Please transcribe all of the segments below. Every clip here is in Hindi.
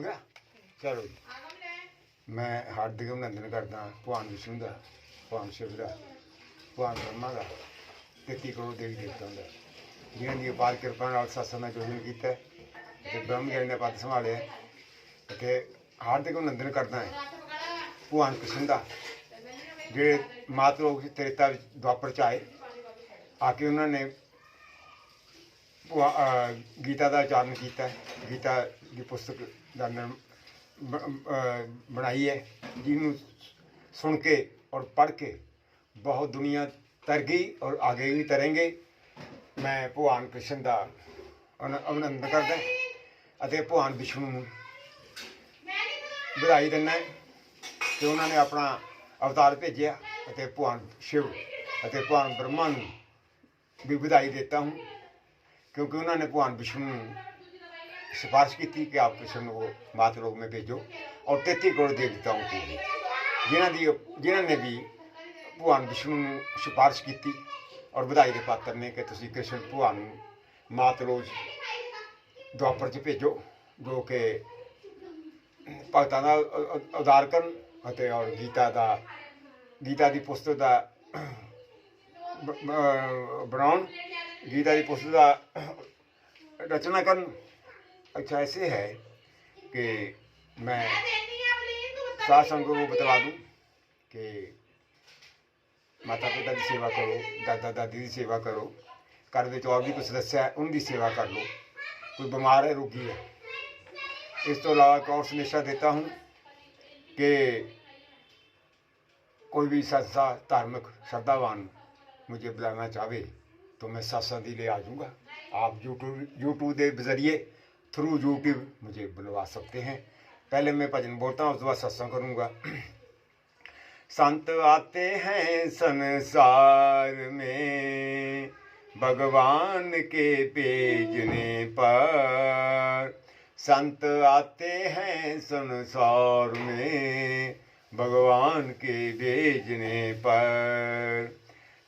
हो गया। चलो जी, मैं हार्दिक अभिनंदन करदा भगवान विष्णु का, भगवान शिव का, भगवान ब्रह्मा का, 33 करोड़ देवी देवताओं का, जिन्हों की अपार कृपा नाल सत्संग में जोड़न किया ते ब्रह्म ज्ञान ने पद संभाले ते हार्दिक अभिनंदन करदा है भगवान कृष्ण का, ਜਿਹੜੇ ਮਾਤ ਲੋਕ त्रेता द्वापर च आए आके उन्होंने गीता का उच्चारण किया, गीता की पुस्तक का बनाई है, जिन्हों सुन के और पढ़ के बहुत दुनिया तर गई और आगे भी तरेंगे। मैं भगवान कृष्ण का अभिनंदन करदा और भगवान विष्णु को बधाई दिना कि उन्होंने अपना अवतार भेजा, भगवान शिव और भगवान ब्रह्मा भी बधाई देता हूँ, क्योंकि उन्होंने भगवान विष्णु सिफारिश की थी कि आप कृष्ण को मात लोक में भेजो, और 33 करोड़ देवताओं को जिन्होंने भी भगवान विष्णु सिफारिश की थी और बधाई के पात्र ने कि तुम कृष्ण भगवान मात लोक द्वापर च भेजो, जो कि भगतां का उदार करन और गीता की पुस्तक का बनाउण, गीता की पुस्तक का रचना करन। अच्छा, ऐसे है कि मैं साध संगत को बतला दूँ कि माता पिता की सेवा करो, दादा दादी की सेवा करो, घर में और भी कुछ सदस्य है उनकी सेवा कर लो, कोई बीमार है रोगी है। इस तो अलावा एक और संदेशा देता हूँ कि कोई भी संस्था धार्मिक श्रद्धावान मुझे बुलाना चाहे तो मैं सत्संग के लिए आ जाऊँगा। आप यूट्यूब के जरिए थ्रू यूट्यूब मुझे बुलवा सकते हैं। पहले मैं भजन बोलता हूँ, उसके बाद सत्संग करूँगा। संत आते हैं संसार में भगवान के भेजने पर, संत आते हैं संसार में भगवान के भेजने पर,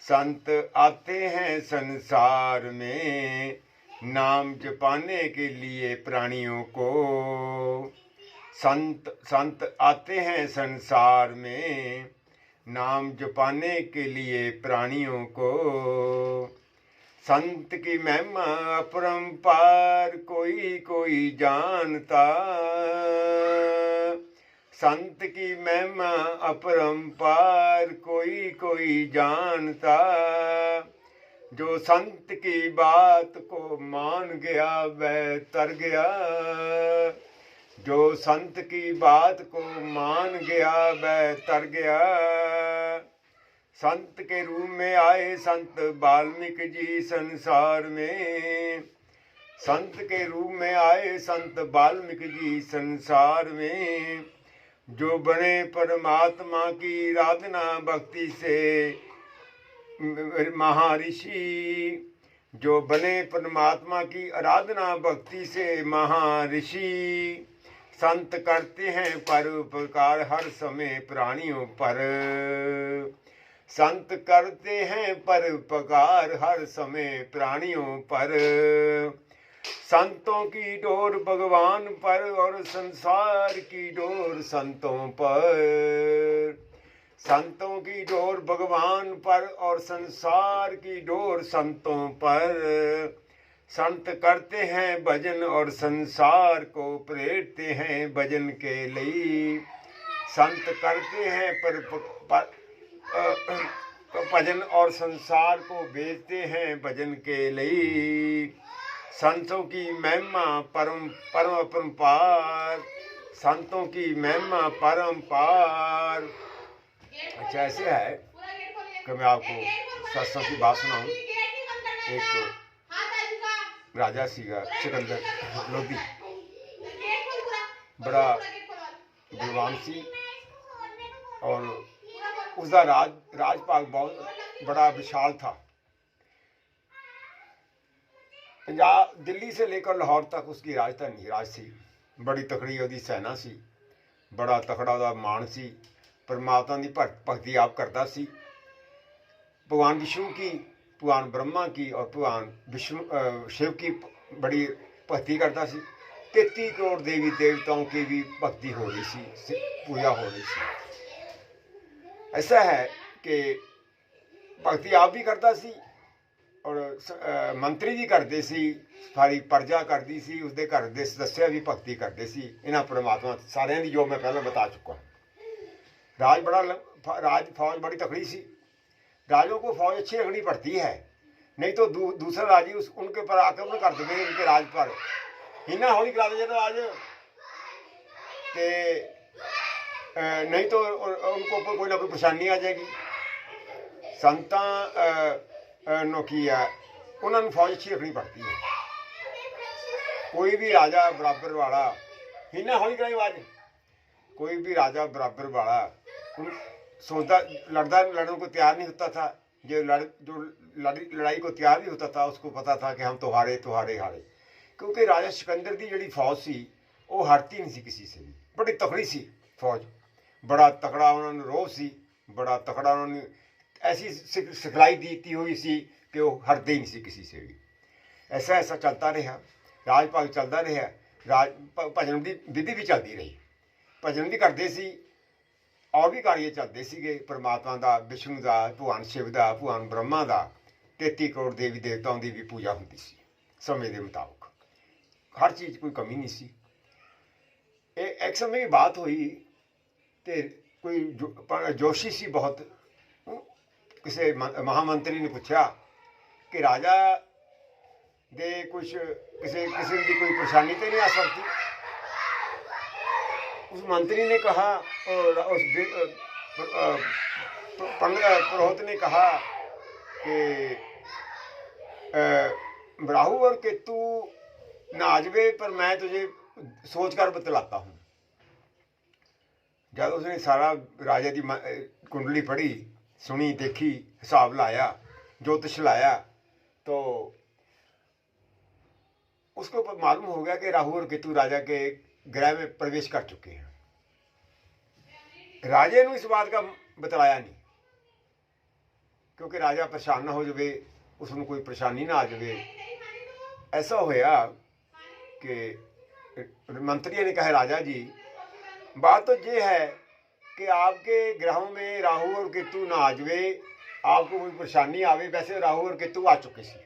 संत आते हैं संसार में नाम जपाने के लिए प्राणियों को, संत आते हैं संसार में नाम जपाने के लिए प्राणियों को। संत की महिमा अपरंपार कोई कोई जानता, संत की महिमा अपरंपार कोई कोई जानता, जो संत की बात को मान गया वह तर गया, जो संत की बात को मान गया वह तर गया। संत के रूप में आए संत वाल्मीकि जी संसार में, संत के रूप में आए संत वाल्मीकि जी संसार में, जो बने परमात्मा की आराधना भक्ति से महर्षि, जो बने परमात्मा की आराधना भक्ति से महर्षि, संत करते हैं परोपकार हर समय प्राणियों पर, संत करते हैं परोपकार हर समय प्राणियों पर। संतों की डोर भगवान पर और संसार की डोर संतों पर, संतों की डोर भगवान पर और संसार की डोर संतों पर। संत करते हैं भजन और संसार को प्रेरते हैं भजन के लिए, संत करते हैं भजन और संसार को भेजते हैं भजन के लिए। संतों की महिमा परम अपरंपार, संतों की महिमा परंपार। अच्छा, ऐसे है कि मैं आपको सत्संग की बात सुनाऊं। एक राजा सीगा सिकंदर लोधी, बड़ा बलवान सी और उसका राजपाग बहुत बड़ा विशाल था। पंजाब दिल्ली से लेकर लाहौर तक उसकी राजधानी राज थी। बड़ी तकड़ी उसकी सेना सी, बड़ा तकड़ा उसका मान सी, परमात्मा की भगती आप करता सी, भगवान विष्णु की, भगवान ब्रह्मा की और भगवान विष्णु शिव की बड़ी भक्ति करता सी। 33 करोड़ देवी देवताओं की भी भक्ति हो रही सी, पूजा हो रही सी। ऐसा है कि भक्ति आप भी करता सी और मंत्री भी करते सी, सारी प्रजा करती सी, उसके घर के सदस्य भी भक्ति करते सी। इन्होंने परमात्मा सारे की जो मैं पहले बता चुका। राज फौज बड़ी तकड़ी सी। राजों को फौज अच्छी रखनी पड़ती है, नहीं तो दूसरा राजी उनके ऊपर आक्रमण कर देंगे, उनके राज पर हिना हौली करा देंगे राज, नहीं तो उनको ऊपर कोई ना कोई परेशानी आ जाएगी। संतां नो की है, उन्होंने फौज अच्छी रखनी पड़ती है। कोई भी राजा बराबर वाला हिना हौली कराई आवाज, कोई भी राजा बराबर वाला सोचता लड़ने को तैयार नहीं होता था। जो लड़ाई को तैयार नहीं होता था, उसको पता था कि हम तो हारे हारे। क्योंकि राजा सिकंदर की जी फौज सी वो हारती नहीं सी किसी से भी, बड़ी तकड़ी सी फौज, बड़ा तकड़ा उन्होंने रोह सी, बड़ा तकड़ा उन्होंने ऐसी सिखलाई दी हुई सी कि वो हारते ही नहीं सी किसी से भी। ऐसा चलता रहा, राजपाल चलता रहा, भजन की विधि भी चलती रही, भजन भी करते सी और भी कार्य चलते सीगे परमात्मा का, विष्णु का, भगवान शिव का, भगवान ब्रह्मा का। 33 करोड़ देवी देवताओं की भी पूजा होती सी समय के मुताबिक, हर चीज़ कोई कमी नहीं सी। एक समय की बात हुई तो कोई जोशी सी बहुत, किसी महामंत्री ने पूछा कि राजा दे कुछ किसी की कोई परेशानी तो नहीं आ सकती। उस मंत्री ने कहा और उस पुरोहित ने कहा कि राहु और केतु नाजवे, पर मैं तुझे सोच कर बतलाता हूँ। जब उसने सारा राजा की कुंडली पढ़ी, सुनी, देखी, हिसाब लाया, ज्योतिष लाया, तो उसको मालूम हो गया कि राहु और केतु राजा के ग्रह में प्रवेश कर चुके हैं। राजे ने इस बात का बतलाया नहीं, क्योंकि राजा परेशान ना हो जाए, उसमें कोई परेशानी ना आ जाए। ऐसा होया कि मंत्री ने कहा, राजा जी बात तो ये है कि आपके ग्रहों में राहु और केतु ना आ जाए, आपको कोई परेशानी आवे। वैसे राहु और केतु आ चुके थे,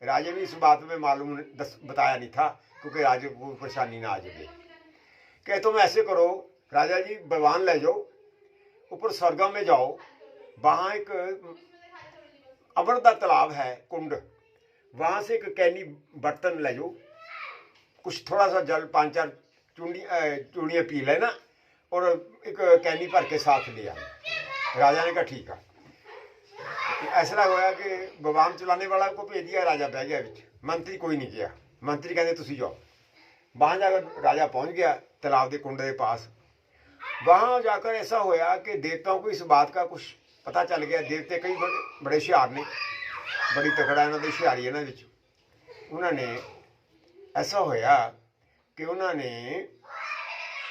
राजे ने इस बात में मालूम बताया नहीं था, क्योंकि राजे को कोई परेशानी ना आ जाए। कहे तुम ऐसे करो राजा जी, बलवान ले जाओ, ऊपर स्वर्गों में जाओ, वहाँ एक अमर का तालाब है, कुंड, वहाँ से एक कैनी बर्तन ले जाओ, कुछ थोड़ा सा जल 5-4 चूड़ियाँ पी लेना और एक कैनी भर के साथ ले आना। राजा ने कहा ठीक है। ऐसा होया कि बलवान चलाने वाला को भेज दिया, राजा बह गया बिच, मंत्री कोई नहीं गया। मंत्री कहते तुम जाओ। वहाँ जाकर राजा पहुँच गया तालाब के कुंड के पास। वहाँ जाकर ऐसा होया कि देवताओं को इस बात का कुछ पता चल गया। देवते कई बड़े हुशियार ने, बड़ी तकड़ा इन्हों की हुशियारी इन्होंने। उन्होंने ऐसा होया कि उन्होंने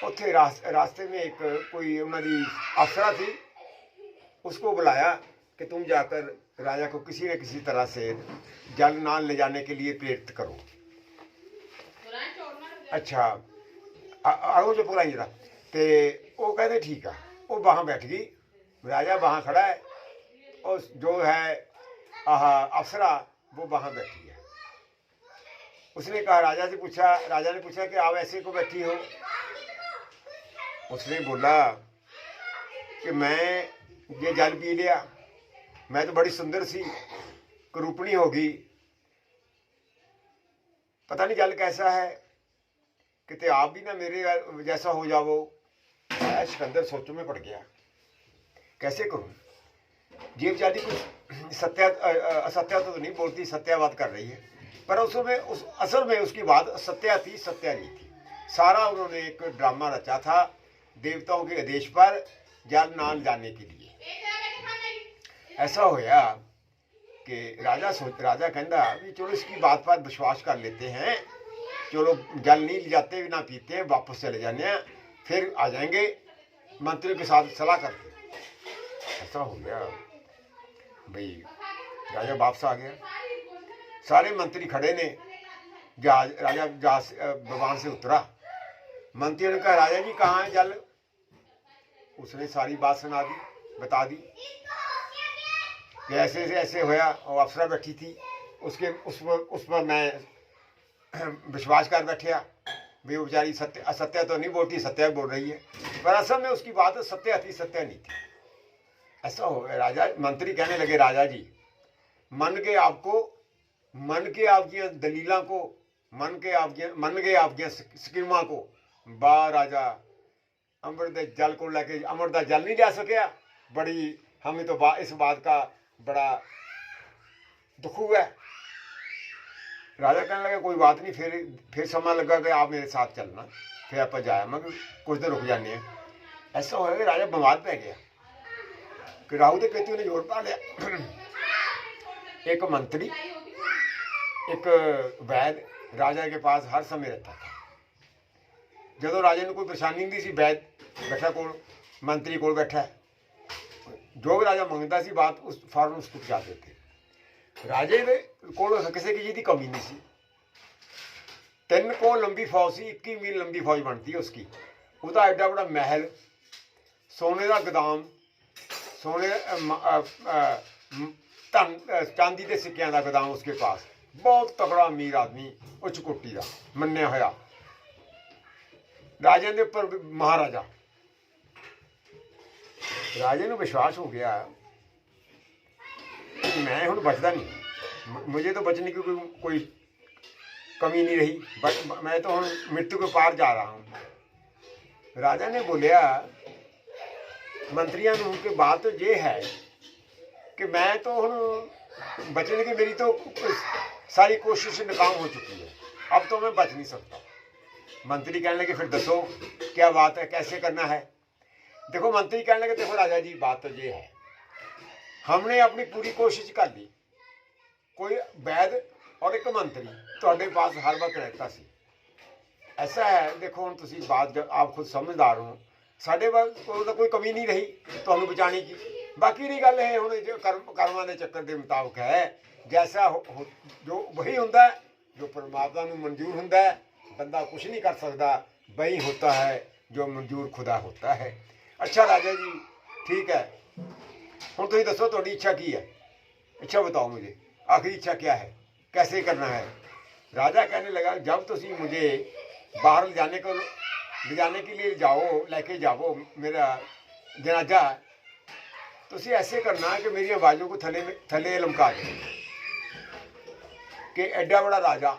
उत्थे रास्ते में एक कोई उन्होंने अफसरा थी, उसको बुलाया कि तुम जाकर राजा को किसी न किसी तरह से जल नाल ले जाने के लिए प्रेरित करो। अच्छा आओ जो पूरा जरा, तो वो कहते ठीक है। वो वहाँ बैठ गई, राजा वहाँ खड़ा है और जो है अफसरा वो वहाँ बैठी है। उसने कहा, राजा ने पूछा कि आप ऐसे को बैठी हो। उसने बोला कि मैं ये जल पी लिया, मैं तो बड़ी सुंदर सी, कुरूपणी होगी, पता नहीं जल कैसा है, कितने आप भी ना मेरे जैसा हो जाओ। सिकंदर सोचों में पड़ गया, कैसे करूं? ये बेचारी कुछ असत्या तो नहीं बोलती, सत्यावाद कर रही है, पर असल में उसकी बात सत्या थी, सत्या नहीं थी। सारा उन्होंने एक ड्रामा रचा था देवताओं के आदेश पर जल नाल जाने के लिए। ऐसा होया कि राजा कहता भी चलो इसकी बात पर विश्वास कर लेते हैं, चलो जल नहीं ले जाते, ना पीते हैं, वापस चले जाने हैं, फिर आ जाएंगे मंत्री के साथ सलाह करके। ऐसा हो गया भाई, राजा वापस आ गया। सारे मंत्री खड़े ने, राजा जहाज विमान से उतरा। मंत्रियों ने कहा राजा जी कहाँ है जल। उसने सारी बात सुना दी, बता दी कि ऐसे से ऐसे होया और अफसरा बैठी थी उसके उस पर मैं विश्वास कर बैठा भी वो बेचारी सत्य असत्य तो नहीं बोलती, सत्य बोल रही है, पर असल में उसकी बात सत्य थी, सत्य नहीं थी। ऐसा हो गया। राजा मंत्री कहने लगे राजा जी मन के आपकी दलीलों को, मन के आपकी स्कीमा को बा राजा अमृत जल को लेके अमृत जल नहीं ले सकिया। बड़ी हमें तो इस बात का बड़ा दुख हुआ है। राजा कहने लगे कोई बात नहीं, फिर समय लगा कि आप मेरे साथ चलना, फिर आप जाया मैं कुछ देर रुक जाने। ऐसा हो गया राजा बीमार पै गया कि राहु के केतु ने जोड़ पा लिया। एक मंत्री एक वैद राजा के पास हर समय रहता था। जो राजा ने कोई परेशानी नहीं सी, वैद बैठा कोल, मंत्री कोल बैठा है, जो भी राजा मंगता सी बात उस फौरन उसको पहुँचाते थे। राजे को किसी की कमी नहीं सी। 3 को लंबी फौज सी, 21 मील लंबी फौज बनती है उसकी। उसका एडा बड़ा महल, सोने का गोदाम, सोने चांदी के सिक्कियां का गोदाम उसके पास। बहुत तगड़ा अमीर आदमी, उच्च कोटि का मन्निया होया, राजे के उपर महाराजा। राजे को विश्वास हो गया मैं हूँ बचता नहीं, मुझे तो बचने की कोई कमी नहीं रही, बट मैं तो हूँ मृत्यु के पार जा रहा हूँ। राजा ने बोलिया मंत्रियों की बात तो ये है कि मैं तो हूँ बचने की मेरी तो सारी कोशिश नाकाम हो चुकी है, अब तो मैं बच नहीं सकता। मंत्री कहने लगे फिर दसो क्या बात है, कैसे करना है। देखो मंत्री कहने लगे देखो राजा जी बात तो ये है, हमने अपनी पूरी कोशिश कर ली। कोई वैद और एक मंत्री थोड़े पास हर वक्त रहता सी। ऐसा है देखो हम तुम बात आप खुद समझदार हो, साढ़े को कोई कमी नहीं रही तो हमें बचाने की। बाकी रही गल है हूँ जो कर्मां के चक्कर के मुताबिक है, जैसा जो वही होंदा है जो परमात्मा को मंजूर होंदा है। बंदा कुछ नहीं कर सकता, वही होता है जो मंजूर खुदा होता है। अच्छा राजा जी ठीक है, हूँ तुम दसो थोड़ी इच्छा की है, इच्छा बताओ मुझे, आखिरी इच्छा क्या है, कैसे करना है। राजा कहने लगा जब तुम मुझे बाहर ले जाने के लिए जाओ, लेके जाओ मेरा जनाजा, तुम ऐसे करना है कि मेरी आवाज़ों को थले लमका दे कि एडा बड़ा राजा,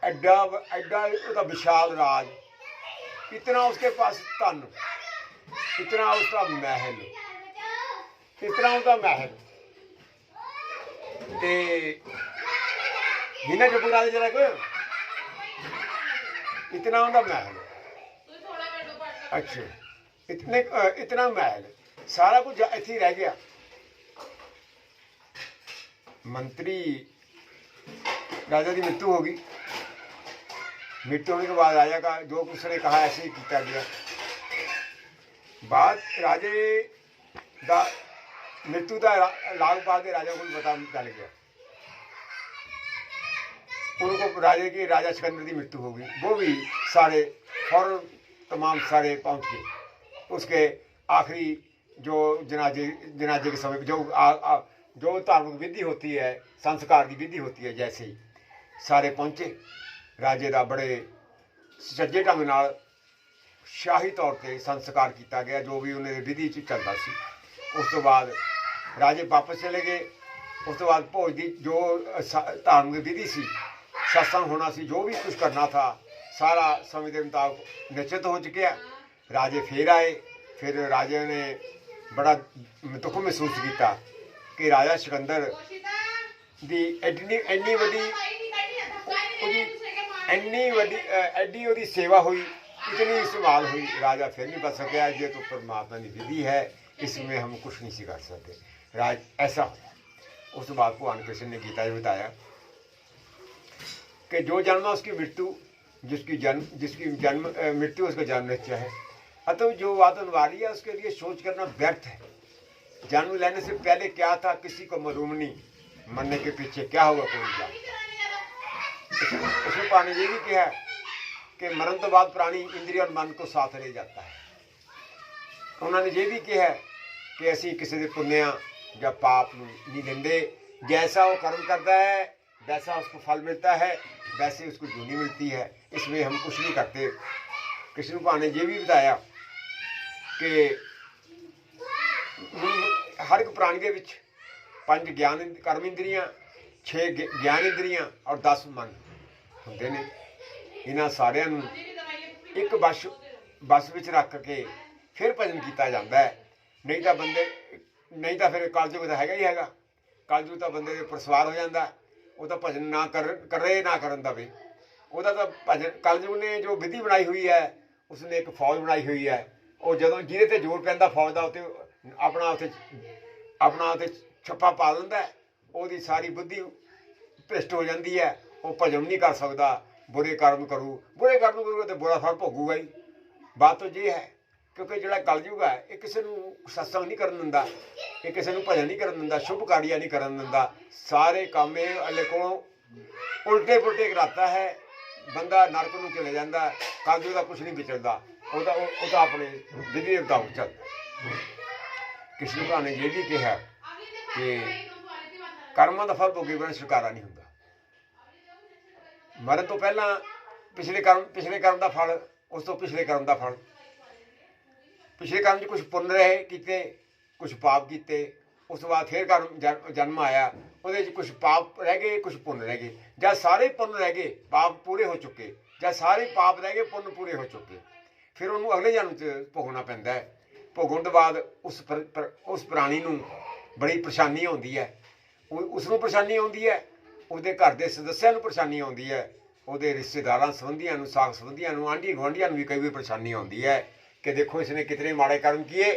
एडा उसका विशाल राज, इतना उसके पास धन, इतना उसका महल, इतना उसका महल। बिना चुप करा दे जरा को, इतना उनका महल। अच्छा इतना महल, सारा कुछ इत्थे रह गया। मंत्री राजा की मृत्यु होगी, मृत्यु होने के बाद राजा का जो कुछ ने कहा ऐसे ही किया गया। बाद राजे का मृत्यु का लाग बाद राजा को पता चल गया, उनको राजे की राजा सिकंदर की मृत्यु हो गई। वो भी सारे फौरन तमाम सारे पहुंच गए। उसके आखिरी जो जनाजे के समय जो धार्मिक विधि होती है, संस्कार की विधि होती है, जैसे ही सारे पहुंचे। राजे का बड़े सज्जे ढंग नाल शाही तौर पर संस्कार किया गया, जो भी उन्हें विधि चलता सी। उस तो बाद राजे वापस चले गए। उस तो बाद भोज की जो धार्मिक विधि सी, सत्संग होना सी, जो भी कुछ करना था सारा समय के मुताबिक निश्चित हो चुका। राजे फिर आए, फिर राजे ने बड़ा दुख महसूस किया कि राजा सिकंदर की एड्डी वड्डी सेवा हुई, इतनी संभाल हुई, राजा फिर नहीं बच सकिया। ये तो परमात्मा की विधि है, इसमें हम कुछ नहीं कर सकते। राज ऐसा उस बाद भगवान कृष्ण ने गीता में बताया कि जो जन्म उसकी मृत्यु, जिसकी जन्म मृत्यु उसका जन्म निश्चय है। अतः जो बात अनिवार्य है उसके लिए सोच करना व्यर्थ है। जन्म लेने से पहले क्या था किसी को मालूम नहीं, मरने के पीछे क्या हुआ कोई नहीं जानता। कृष्ण भगवान ने ये भी कहा कि मरण तो बाद प्राणी इंद्रिय और मन को साथ ले जाता है। उन्होंने ये भी कहा कि असी किसी के पुण्य या पाप नहीं लेंदे, जैसा वो कर्म करता है वैसा उसको फल मिलता है, वैसे उसको जूनी मिलती है, इसमें हम कुछ नहीं करते। कृष्ण भगवान ने ये भी बताया कि हर एक प्राणी के विच 5 ज्ञान कर्म इंद्रियां, 6 ज्ञान इंद्रियां और 10 मन होंदे ने। इन्हां सारिਆਂ ਨੂੰ एक बस विच रख के फिर भजन किया जाता है। नहीं तो फिर कलयुग तो हैगा ही हैगा, कलयुग तो बंदे के उपर सवार हो जाता, वो तो भजन ना करे ना करन दवे। ਉਹਦਾ तो भजन कलयुग ने जो विधि बनाई हुई है, उसने एक फौज बनाई हुई है। वो जो ਜਿਹਦੇ ਤੇ जोर पैंदा फौज का उत्ते अपना उत्ते छप्पा पा लेंदा है, ਉਹਦੀ सारी बुद्धि भ्रिष्ट हो जाती है। वो भजन नहीं कर सकता, बुरे कर्म करूगा तो बुरा फल भोगूगा ही। बात तो ये है क्योंकि जो कलयुग है ये किसी को सत्संग नहीं करन दिंदा, ये किसी को भजन नहीं करन दिंदा, शुभ कार्य नहीं करन दिंदा। सारे काम ये अल्ले को उल्टे पुलटे कराता है, बंदा नरक में चले जाता। कलयुग का कुछ नहीं विचरता, वो अपने विधि देवता चलता। कृष्ण भगवान ने ये भी कहा कि कर्मां दा फल भोगे बिना छुटकारा नहीं होंदा। मरण तो पहला पिछले कर्म का फल, उस तो पिछले कर्म का फल। पिछले कर्म च कुछ पुण्य रहे किते, कुछ पाप किते, उस तो बाद फिर कर्म जन्म आया, ਉਹਦੇ ਚ कुछ पाप रह गए कुछ पुण्य रह गए। जब सारे पुण्य रह गए पाप पूरे हो चुके, जब सारे पाप रह गए पुण्य पूरे हो चुके, फिर ਉਹਨੂੰ अगले जन्म च भोगना पैंदा है। भोगण तो बाद उस प्राणी ਨੂੰ बड़ी परेशानी आउंदी है, उसनों परेशानी आउंदी है, ਉਹਦੇ घर के सदस्यां ਨੂੰ परेशानी आउंदी है, ਉਹਦੇ रिश्तेदारां संबंधियां ਨੂੰ, साग संबंधियां ਨੂੰ, आंढी गुआंढियां ਨੂੰ भी कई बार परेशानी आउंदी है कि देखो इसने कितने माड़े कर्म किए,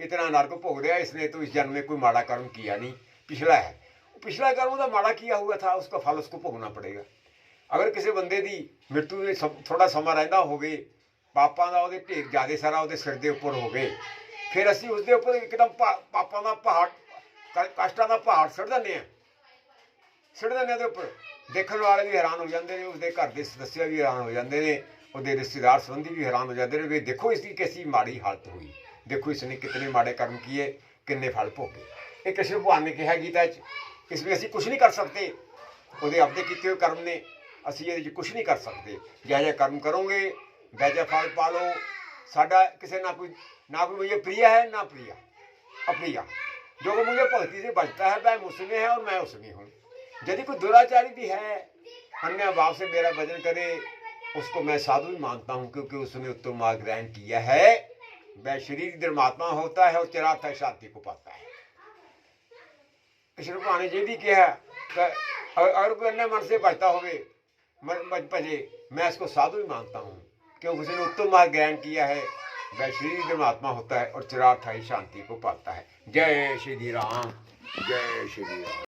इतना नरक भोग रहा, इसने तो इस जन्म में कोई माड़ा कर्म किया नहीं, पिछला है। पिछला कर्म का माड़ा किया हुआ था, उसका फल उसको भोगना पड़ेगा। अगर किसी बंदे की मृत्यु में थोड़ा समा रहिंदा होवे, पापां दा उहदे ढेर ज़्यादा सारा उहदे सिर दे उपर होवे, फिर असीं उसदे उपर एकदम पापां दा पहाड़, कष्टां दा पहाड़ सुट दिंदे आ, ਉਹਦੇ ਉੱਪਰ। देखने वाले भी हैरान हो जाते हैं, उसके घर के सदस्य भी हैरान हो जाते हैं, उसके रिश्तेदार संबंधी भी हैरान हो जाते हैं। देखो इसकी कैसी माड़ी हालत हुई, देखो इसने कितने माड़े कर्म किए, किन्ने फल भोगे। ये कृष्ण भगवान ने कहा गीता च, इसमें असीं कुछ नहीं कर सकते, ਉਹਦੇ आपदे किए हुए कर्म ने, असीं ये कुछ नहीं कर सकते। जैसे कर्म करोगे वैसे फल पालो। साडा किसी ना कोई मुझे प्रिय है ना अप्रिय, जो मुझे भक्ति से बचता है वह मुझमें है और मैं उसमें हूँ। यदि कोई दुराचारी भी है, अन्य भाव से मेरा भजन करे, उसको मैं साधु ही मानता हूँ, क्योंकि उसने उत्तम मार्ग ग्रहण किया है। वह शरीर धर्मात्मा होता है और चिराग शांति को पाता है। कृष्ण भगवान ने ये भी कहा अगर कोई अन्य मन से बचता हो भजे, मैं इसको साधु ही मानता हूँ, क्योंकि उसने उत्तम मार्ग ग्रहण किया है। वह शरीर धर्मात्मा होता है और चिराग शांति को पाता है। जय श्री राम, जय श्री राम।